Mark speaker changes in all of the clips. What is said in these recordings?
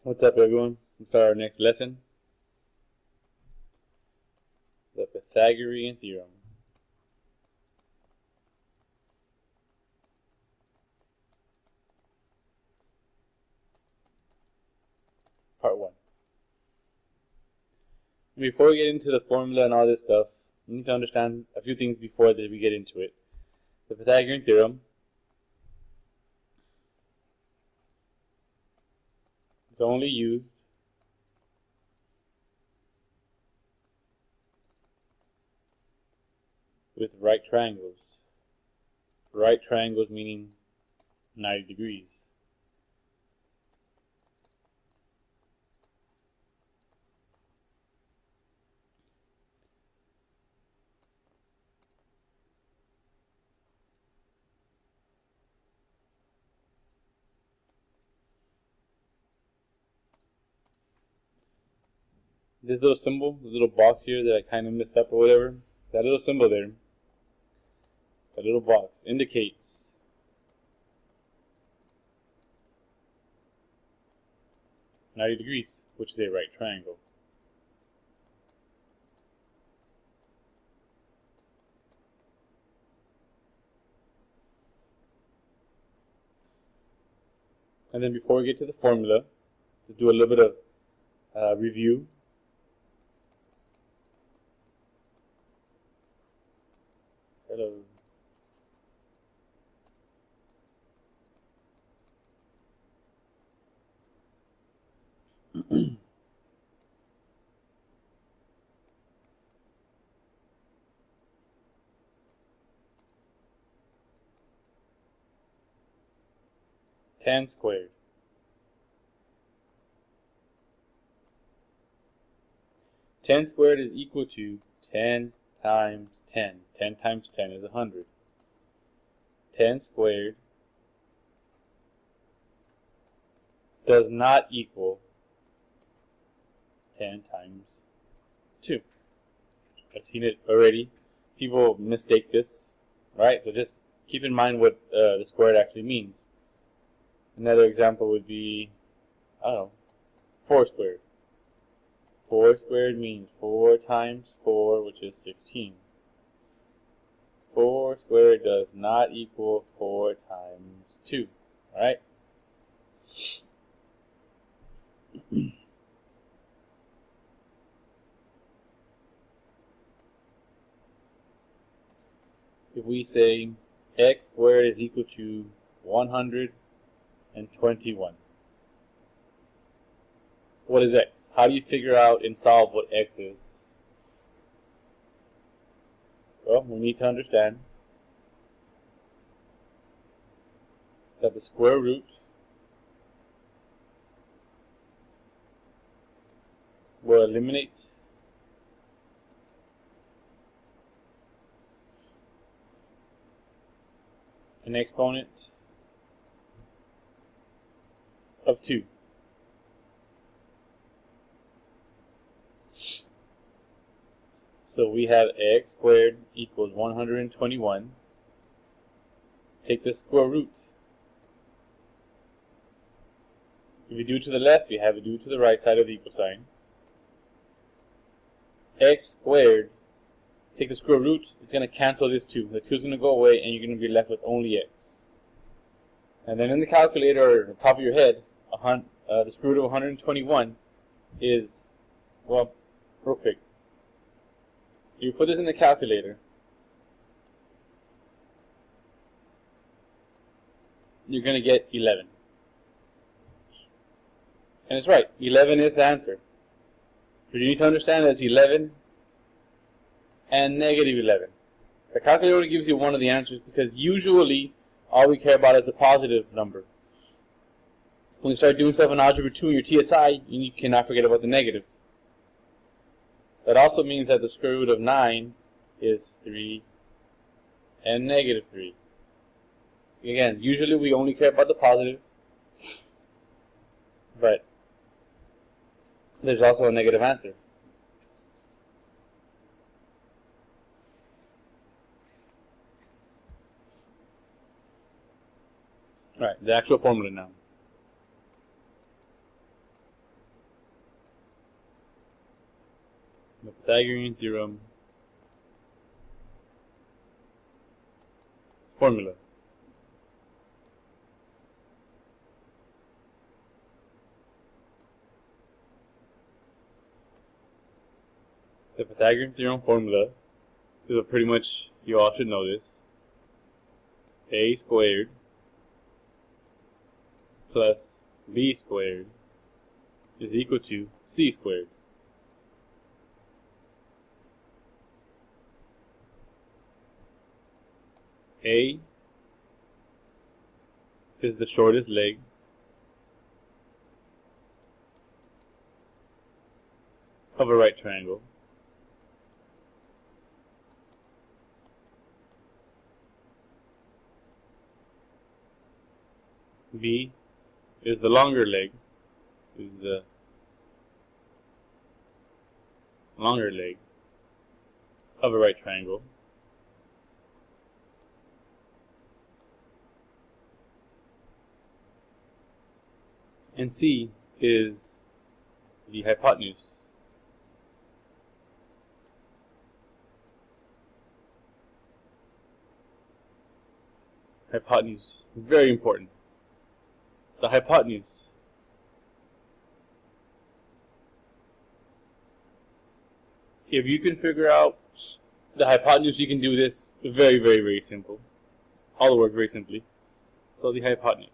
Speaker 1: What's up, everyone? Let's start our next lesson, the Pythagorean Theorem. Part 1. Before we get into the formula and all this stuff, we need to understand a few things before that we get into it. The Pythagorean Theorem is only used with right triangles. Right triangles meaning 90 degrees. This little symbol, this little box here that I kind of messed up or whatever, that little symbol there, that little box indicates "90 degrees, which is a right triangle. And then before we get to the formula, let's do a little bit of review. Hello. Tan squared. Tan squared is equal to 10 times 10. 10 times 10 is 100. 10 squared does not equal 10 times 2. I've seen it already. People mistake this, right? So just keep in mind what the squared actually means. Another example would be, I don't know, 4 squared. 4 squared means 4 times 4, which is 16. 4 squared does not equal 4 times 2, right? If we say x squared is equal to 121, what is x? How do you figure out and solve what x is? Well, we need to understand that the square root will eliminate an exponent of 2. So we have x squared equals 121. Take the square root. If you do to the left, you have it do to the right side of the equal sign. X squared, take the square root, it's going to cancel this 2. The 2 is going to go away, and you're going to be left with only x. And then in the calculator, or the top of your head, the square root of 121 is, well, real quick. You put this in the calculator, you're going to get 11. And it's right, 11 is the answer. But you need to understand that it's 11 and negative 11. The calculator only gives you one of the answers because usually all we care about is the positive number. When you start doing stuff in Algebra 2 in your TSI, you cannot forget about the negative. That also means that the square root of 9 is 3 and negative 3. Again, usually we only care about the positive, but there's also a negative answer. Alright, the actual formula now. The Pythagorean Theorem formula. The Pythagorean Theorem formula is pretty much, you all should know this. A squared plus B squared is equal to C squared. A is the shortest leg of a right triangle. B is the longer leg, of a right triangle. And C is the hypotenuse. Hypotenuse, very important. The hypotenuse. If you can figure out the hypotenuse, you can do this very, very, very simple. All the work very simply. So the hypotenuse.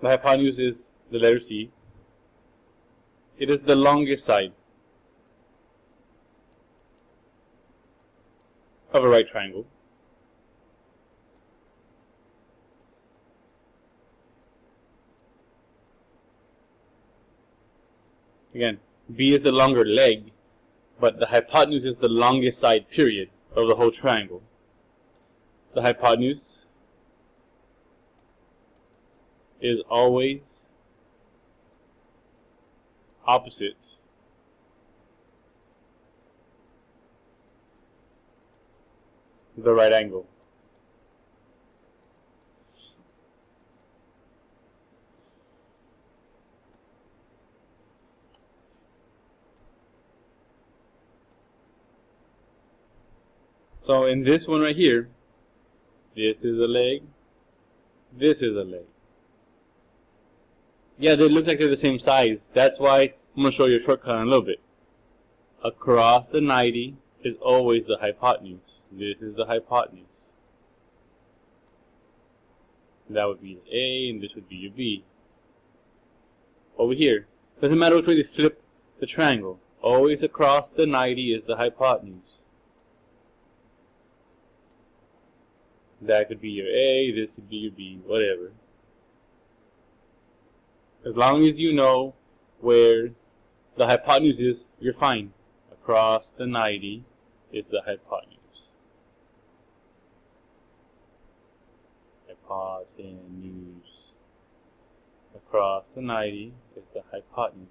Speaker 1: The hypotenuse is the letter C. It is the longest side of a right triangle. Again, B is the longer leg, but the hypotenuse is the longest side, period, of the whole triangle. The hypotenuse is always opposite the right angle. So in this one right here, this is a leg, this is a leg. Yeah, they look like they're the same size. That's why I'm going to show you a shortcut in a little bit. Across the 90 is always the hypotenuse. This is the hypotenuse. That would be the A, and this would be your B. Over here, doesn't matter which way you flip the triangle. Always across the 90 is the hypotenuse. That could be your A, this could be your B, whatever. As long as you know where the hypotenuse is, you're fine. Across the 90 is the hypotenuse. Hypotenuse. Across the 90 is the hypotenuse.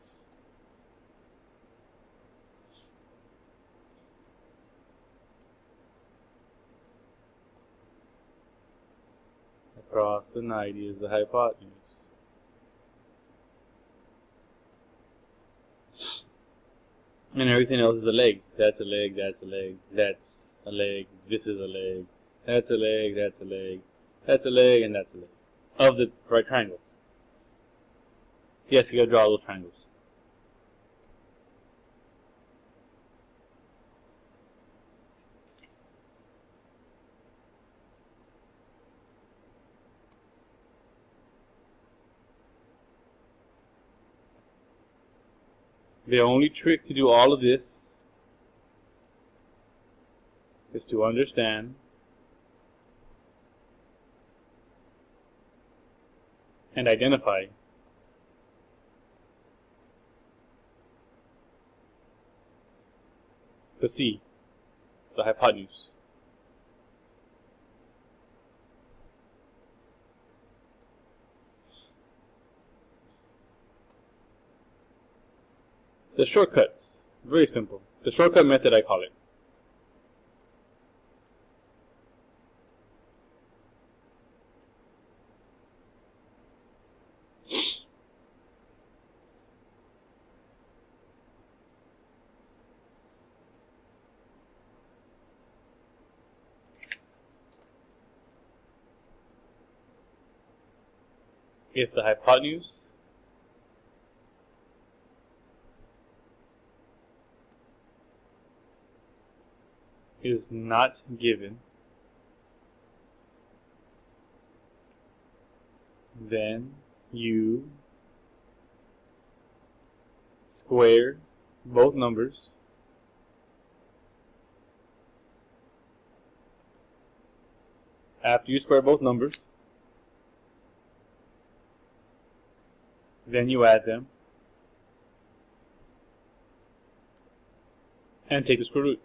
Speaker 1: Across the 90 is the hypotenuse. And everything else is a leg. That's a leg, that's a leg, that's a leg, this is a leg, that's a leg, that's a leg, that's a leg, and that's a leg. Of the right triangle. Yes, you gotta draw those triangles. The only trick to do all of this is to understand and identify the C, the hypotenuse. The shortcuts, very simple. The shortcut method, I call it. if the hypotenuse is not given, then you square both numbers after you square both numbers, then you add them and take the square root.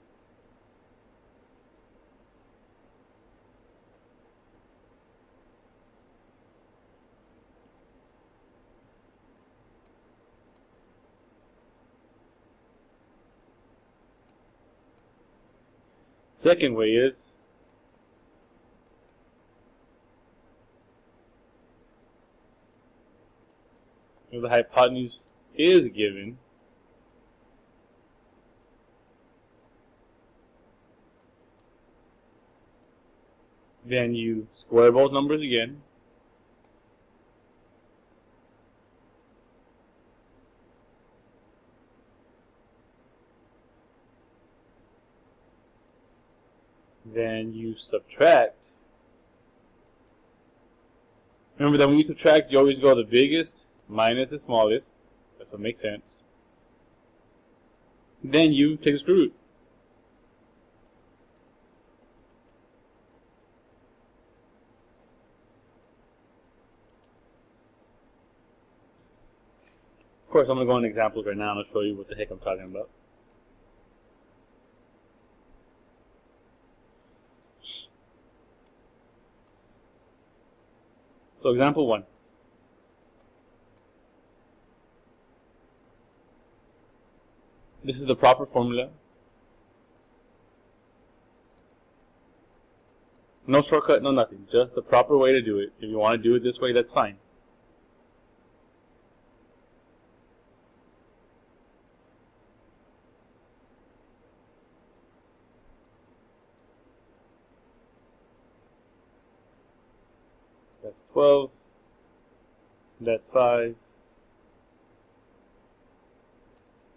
Speaker 1: Second way is if the hypotenuse is given, then you square both numbers again, then you subtract. Remember that when you subtract, you always go the biggest minus the smallest. That's what makes sense. Then you take the square root. Of course, I'm going to go on examples right now and I'll show you what the heck I'm talking about. So example 1. This is the proper formula. No shortcut, no nothing. Just the proper way to do it. If you want to do it this way, that's fine. That's 12. That's 5.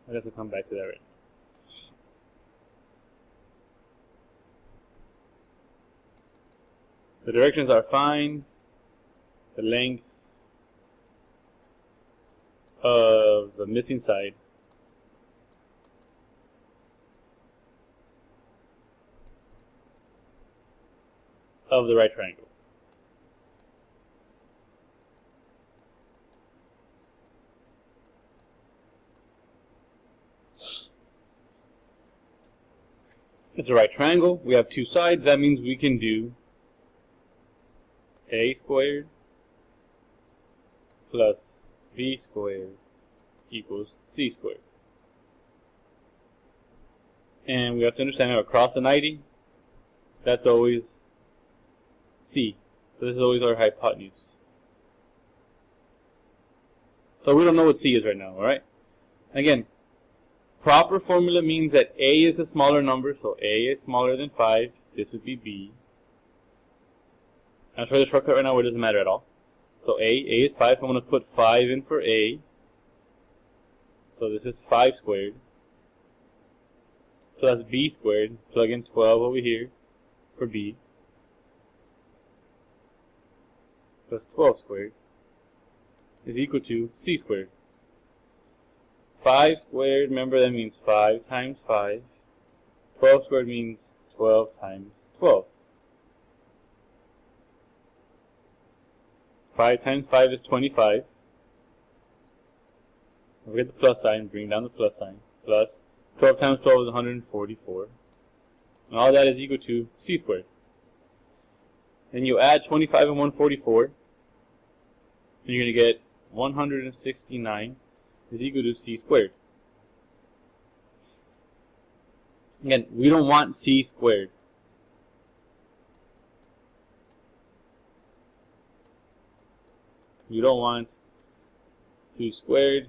Speaker 1: I guess we'll come back to that right now. The directions are fine. The length of the missing side of the right triangle. It's a right triangle. We have two sides. That means we can do a squared plus b squared equals c squared. And we have to understand that across the 90, that's always c. So this is always our hypotenuse. So we don't know what c is right now, alright? Again, proper formula means that a is the smaller number, so a is smaller than 5. This would be b. I'll show you the shortcut right now where it doesn't matter at all. So a is 5, so I'm going to put 5 in for a. So this is 5 squared. Plus b squared, plug in 12 over here for b. Plus 12 squared is equal to c squared. 5 squared, remember that means 5 times 5. 12 squared means 12 times 12. 5 times 5 is 25. We'll get the plus sign, bring down the plus sign. Plus 12 times 12 is 144. And all that is equal to c squared. Then you add 25 and 144. And you're going to get 169 is equal to c squared. Again, we don't want c squared. You don't want c squared.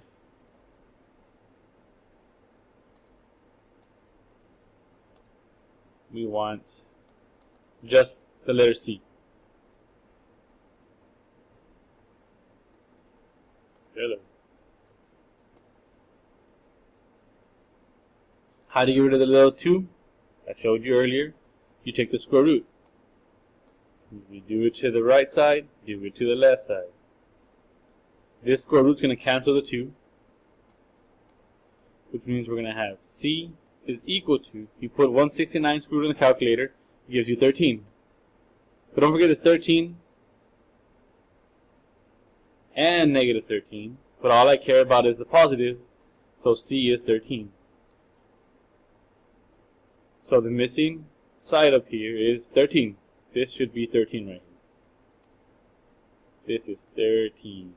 Speaker 1: We want just the letter c. How do you get rid of the little 2? I showed you earlier. You take the square root. You do it to the right side, do it to the left side. This square root is going to cancel the 2, which means we're going to have C is equal to, you put 169 square root in the calculator, it gives you 13. But don't forget it's 13 and negative 13. But all I care about is the positive, so C is 13. So the missing side up here is 13. This should be 13 right here. This is 13.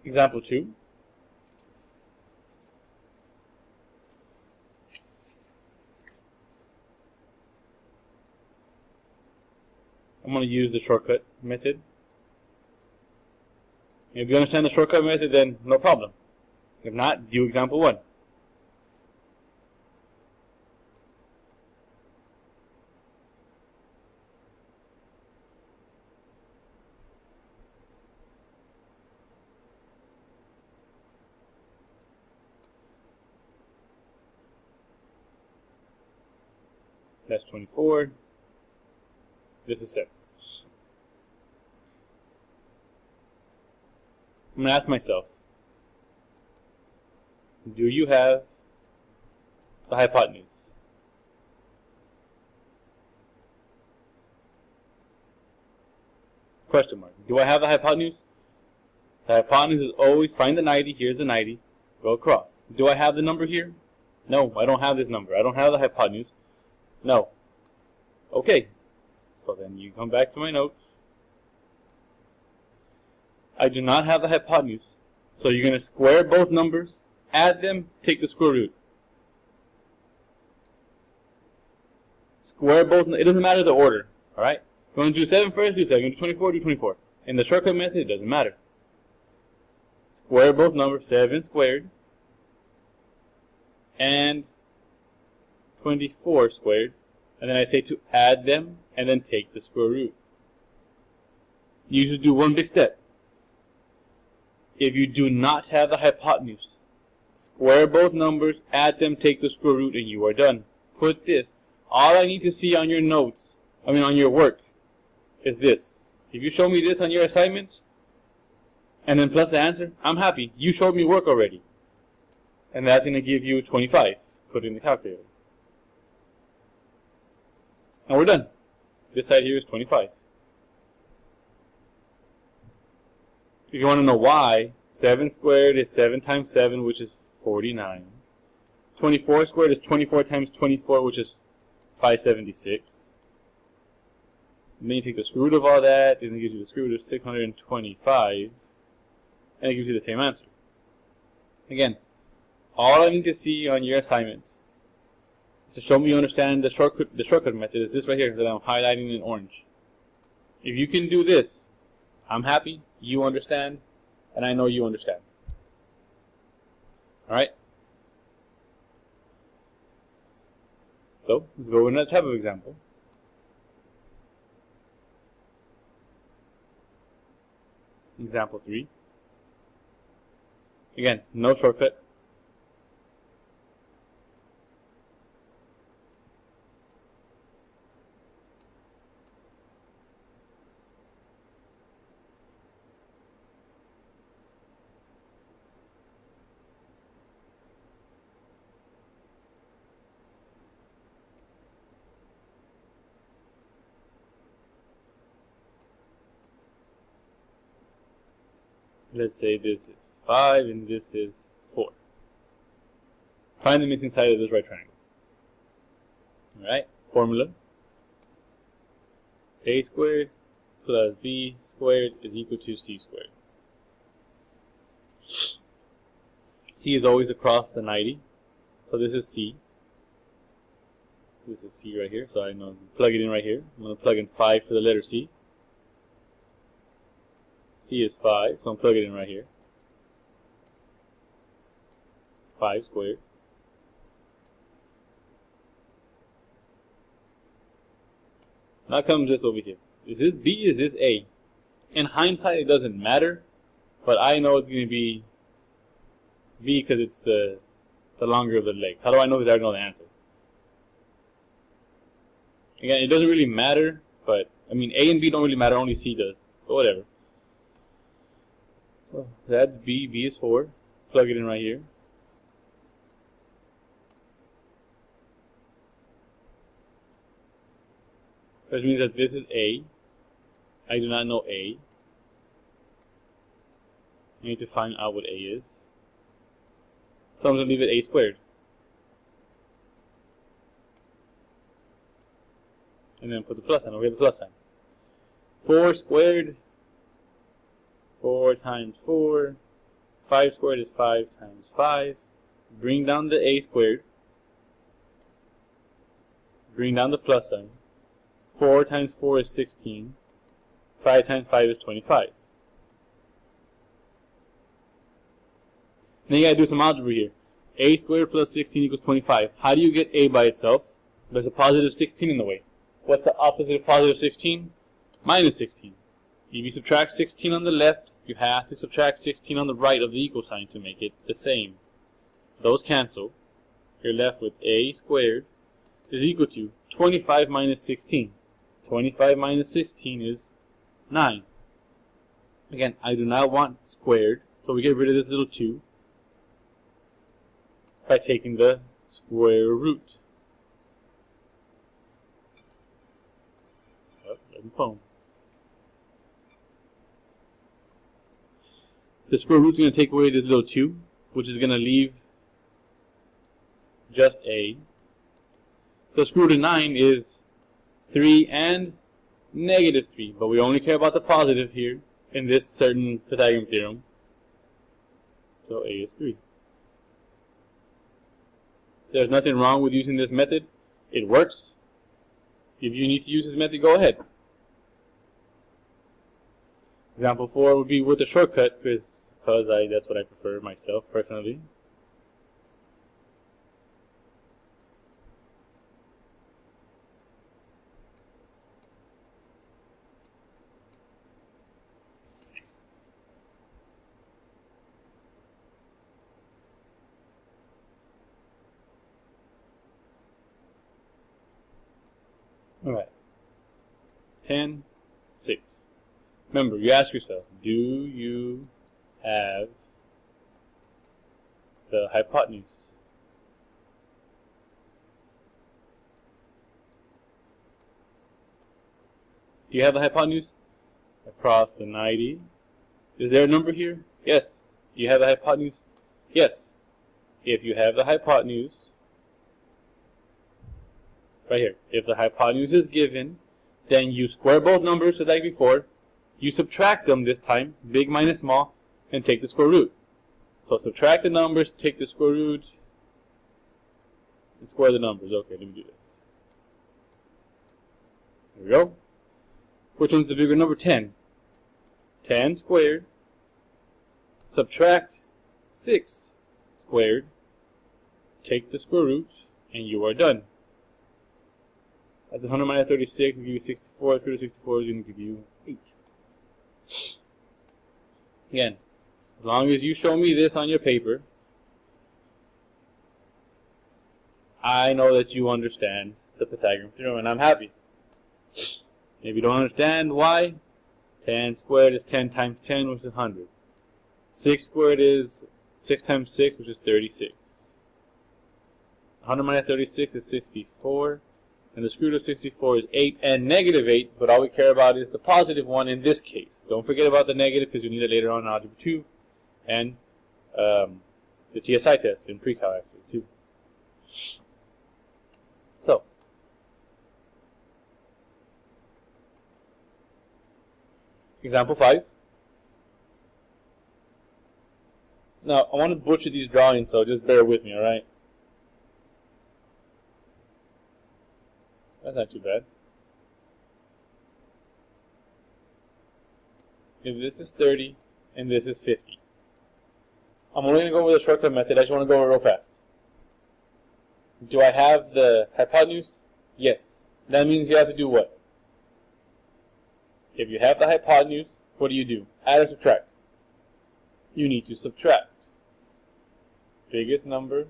Speaker 1: Example 2. I'm going to use the shortcut method. If you understand the shortcut method, then no problem. If not, do example 1. That's 24. This is 7. I'm going to ask myself, do you have the hypotenuse? Question mark. Do I have the hypotenuse? The hypotenuse is always find the 90. Here's the 90. Go across. Do I have the number here? No, I don't have this number. I don't have the hypotenuse. No. Okay. So then you come back to my notes. I do not have the hypotenuse. So you're going to square both numbers, add them, take the square root. Square both. It doesn't matter the order. Alright? You want to do 7 first, do 7. You want to do 24, do 24. In the shortcut method, it doesn't matter. Square both numbers, 7 squared and 24 squared. And then I say to add them and then take the square root. You just do one big step. If you do not have the hypotenuse, square both numbers, add them, take the square root, and you are done. Put this. All I need to see on your notes, on your work, is this. If you show me this on your assignment, and then plus the answer, I'm happy. You showed me work already. And that's going to give you 25. Put it in the calculator. And we're done. This side here is 25. If you want to know why, 7 squared is 7 times 7, which is 49. 24 squared is 24 times 24, which is 576. And then you take the square root of all that, and it gives you the square root of 625, and it gives you the same answer. Again, all I need to see on your assignment is to show me you understand the shortcut method is this right here that I'm highlighting in orange. If you can do this, I'm happy, you understand, and I know you understand. Alright? So, let's go with another type of example. Example 3. Again, no shortcut. Let's say this is 5 and this is 4. Find the missing side of this right triangle. Alright, formula. A squared plus B squared is equal to C squared. C is always across the 90. So this is C. This is C right here. So I'm going to plug it in right here. I'm going to plug in 5 for the letter C. C is 5, so I'm plugging it in right here. 5 squared Now comes this over here. Is this B? Is this A? In hindsight, it doesn't matter, but I know it's going to be B because it's the longer of the leg. How do I know? Because I already know the answer. Again, it doesn't really matter, but I mean, A and B don't really matter, only C does. But whatever. So that's B. B is 4. Plug it in right here. Which means that this is A. I do not know A. I need to find out what A is. So I'm going to leave it A squared. And then put the plus sign. Over here, the plus sign. 4 squared. 4 times 4. 5 squared is 5 times 5. Bring down the A squared. Bring down the plus sign. 4 times 4 is 16. 5 times 5 is 25. Then you gotta do some algebra here. A squared plus 16 equals 25. How do you get A by itself? There's a positive 16 in the way. What's the opposite of positive 16? Minus 16. If you subtract 16 on the left, you have to subtract 16 on the right of the equal sign to make it the same. Those cancel. You're left with A squared is equal to 25 minus 16. 25 minus 16 is 9. Again, I do not want squared, so we get rid of this little 2 by taking the square root. Boom. The square root is going to take away this little 2, which is going to leave just A. The square root of 9 is 3 and negative 3, but we only care about the positive here in this certain Pythagorean theorem. So A is 3. There's nothing wrong with using this method. It works. If you need to use this method, go ahead. Example 4 would be with a shortcut because that's what I prefer myself personally. Alright. 10, 6. Remember, you ask yourself, do you have the hypotenuse? Do you have the hypotenuse? Across the 90. Is there a number here? Yes. Do you have the hypotenuse? Yes. If you have the hypotenuse, right here, if the hypotenuse is given, then you square both numbers just like before. You subtract them this time, big minus small, and take the square root. So subtract the numbers, take the square root, and square the numbers. Okay, let me do that. There we go. Which one's the bigger number? 10. 10 squared, subtract 6 squared, take the square root, and you are done. That's 100 minus 36 will give you 64. 3 to 64 is going to give you 8. Again, as long as you show me this on your paper, I know that you understand the Pythagorean theorem, and I'm happy. If you don't understand why, 10 squared is 10 times 10, which is 100. 6 squared is 6 times 6, which is 36. 100 minus 36 is 64. And the square root of 64 is 8 and negative 8, but all we care about is the positive one in this case. Don't forget about the negative because we need it later on in Algebra 2 and the TSI test in pre-cal actually too. So, example 5. Now, I want to butcher these drawings, so just bear with me, alright? That's not too bad. If this is 30 and this is 50. I'm only going to go with a shortcut method. I just want to go real fast. Do I have the hypotenuse? Yes. That means you have to do what? If you have the hypotenuse, what do? Add or subtract? You need to subtract. Biggest number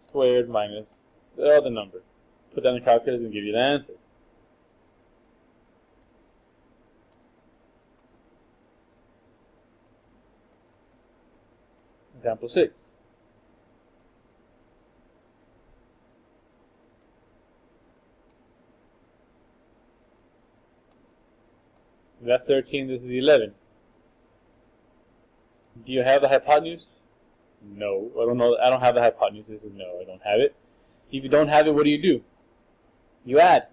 Speaker 1: squared minus the other number. Put that in the calculator and give you the answer. Example 6. That's 13, this is 11. Do you have the hypotenuse? No, I don't know. I don't have the hypotenuse. This is no, I don't have it. If you don't have it, what do? You add.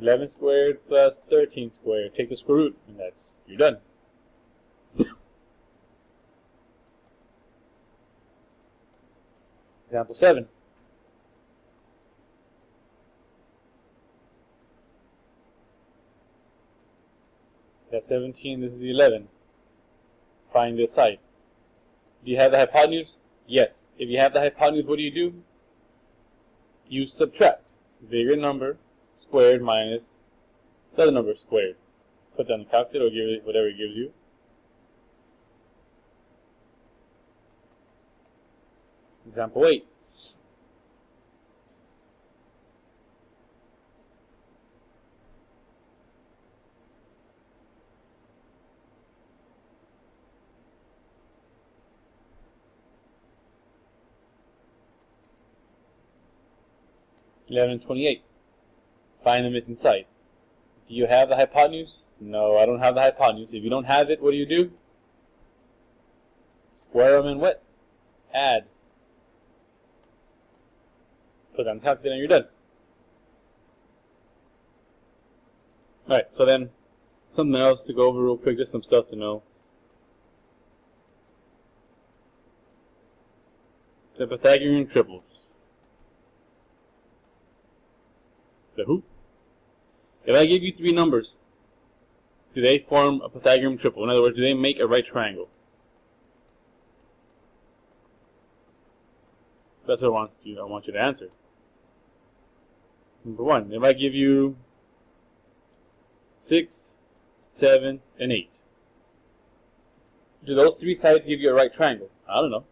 Speaker 1: 11 squared plus 13 squared. Take the square root, and you're done. Example 7. That's 17, this is 11. Find the side. Do you have the hypotenuse? Yes. If you have the hypotenuse, what do? You subtract. Bigger number squared minus the other number squared. Put that in the calculator or give it whatever it gives you. Example 8. And 28. Find the missing side. Do you have the hypotenuse? No, I don't have the hypotenuse. If you don't have it, what do? Square them and what? Add. Put that on the calculator and you're done. Alright, so then something else to go over real quick, just some stuff to know. The Pythagorean triples. The who? If I give you three numbers, do they form a Pythagorean triple? In other words, do they make a right triangle? That's what I want you to answer. Number 1, if I give you 6, 7, and 8, do those three sides give you a right triangle? I don't know.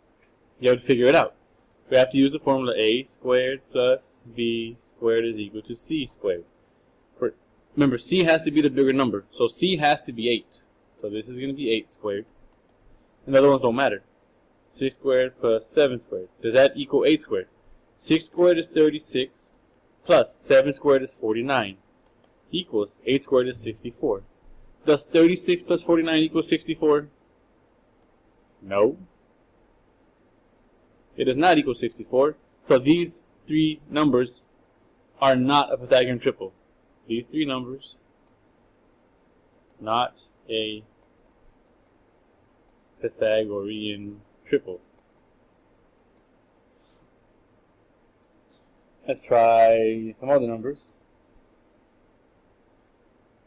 Speaker 1: You have to figure it out. We have to use the formula a squared plus b squared is equal to c squared. Remember, c has to be the bigger number, so c has to be 8. So this is going to be 8 squared. And the other ones don't matter. 6 squared plus 7 squared. Does that equal 8 squared? 6 squared is 36 plus 7 squared is 49 equals 8 squared is 64. Does 36 plus 49 equal 64? No. It does not equal 64. So these three numbers are not a Pythagorean triple. These three numbers, not a Pythagorean triple. Let's try some other numbers.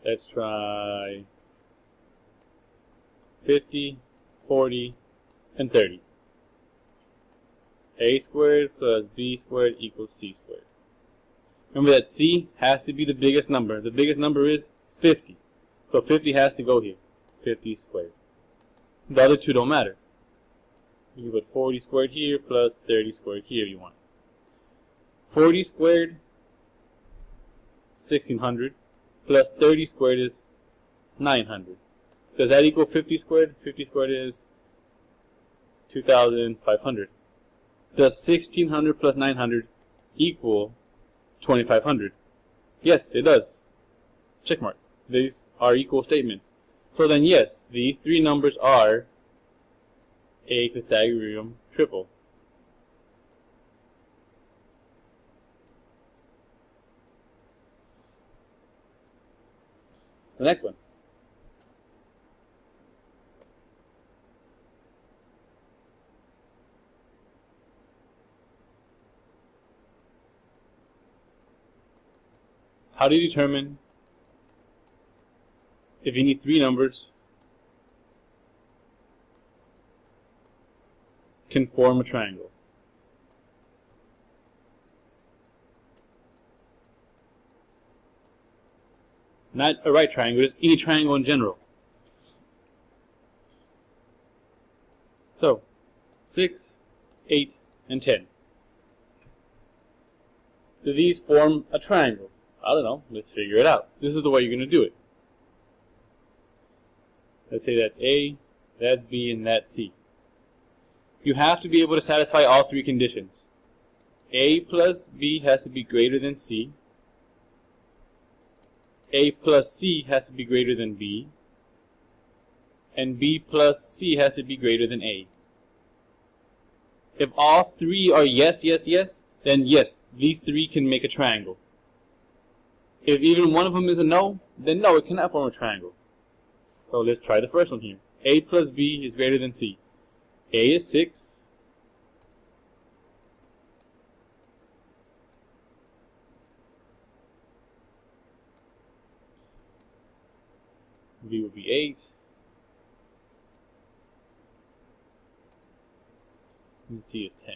Speaker 1: Let's try 50, 40, and 30. A squared plus b squared equals c squared. Remember that c has to be the biggest number. The biggest number is 50. So 50 has to go here. 50 squared. The other two don't matter. You put 40 squared here plus 30 squared here if you want. 40 squared, 1600, plus 30 squared is 900. Does that equal 50 squared? 50 squared is 2500. Does 1600 plus 900 equal 2500? Yes, it does. Check mark. These are equal statements. So then yes, these three numbers are a Pythagorean triple. The next one. How do you determine if you need three numbers can form a triangle? Not a right triangle, just any triangle in general. So, 6, 8, and 10. Do these form a triangle? I don't know. Let's figure it out. This is the way you're going to do it. Let's say that's A, that's B, and that's C. You have to be able to satisfy all three conditions. A plus B has to be greater than C. A plus C has to be greater than B. And B plus C has to be greater than A. If all three are yes, yes, yes, then yes, these three can make a triangle. If even one of them is a no, then no, it cannot form a triangle. So let's try the first one here. A plus B is greater than C. A is 6. B would be 8. And C is 10.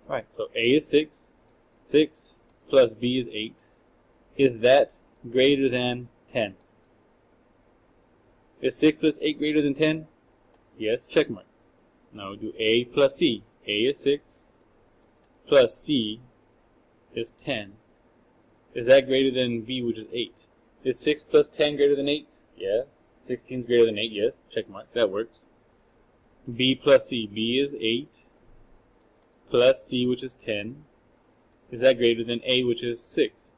Speaker 1: Alright, so A is 6. 6 plus B is 8. Is that greater than 10? Is 6 plus 8 greater than 10? Yes, check mark. Now we do A plus C. A is 6 plus C is 10. Is that greater than B, which is 8? Is 6 plus 10 greater than 8? Yeah. 16 is greater than 8, yes. Check mark. That works. B plus C. B is 8 plus C, which is 10. Is that greater than A, which is 6?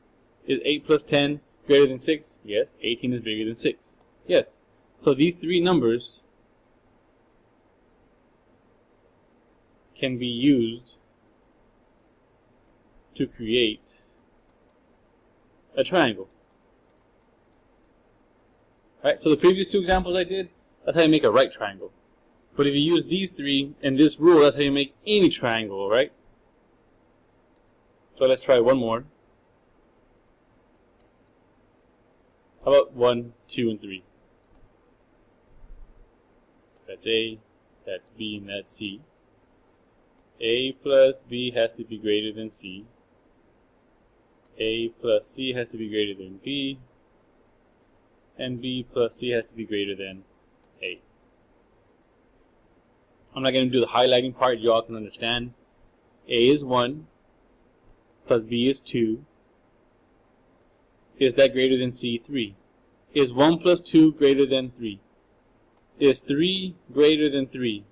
Speaker 1: Is 8 plus 10 greater than 6? Yes. 18 is bigger than 6. Yes. So these three numbers can be used to create a triangle. Alright, so the previous two examples I did, that's how you make a right triangle. But if you use these three and this rule, that's how you make any triangle, right? So let's try one more. How about 1, 2, and 3? That's A, that's B, and that's C. A plus B has to be greater than C. A plus C has to be greater than B. And B plus C has to be greater than A. I'm not going to do the highlighting part, you all can understand. A is 1 plus B is 2. Is that greater than C? 3. Is 1 plus 2 greater than 3? Is 3 greater than 3?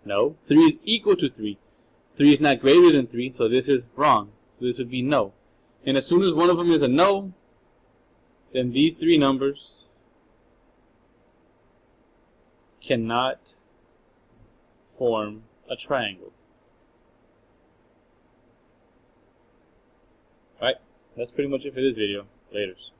Speaker 1: No. 3 is equal to 3. 3 is not greater than 3, so this is wrong. So this would be no. And as soon as one of them is a no, then these three numbers cannot form a triangle. Alright, that's pretty much it for this video. Laters.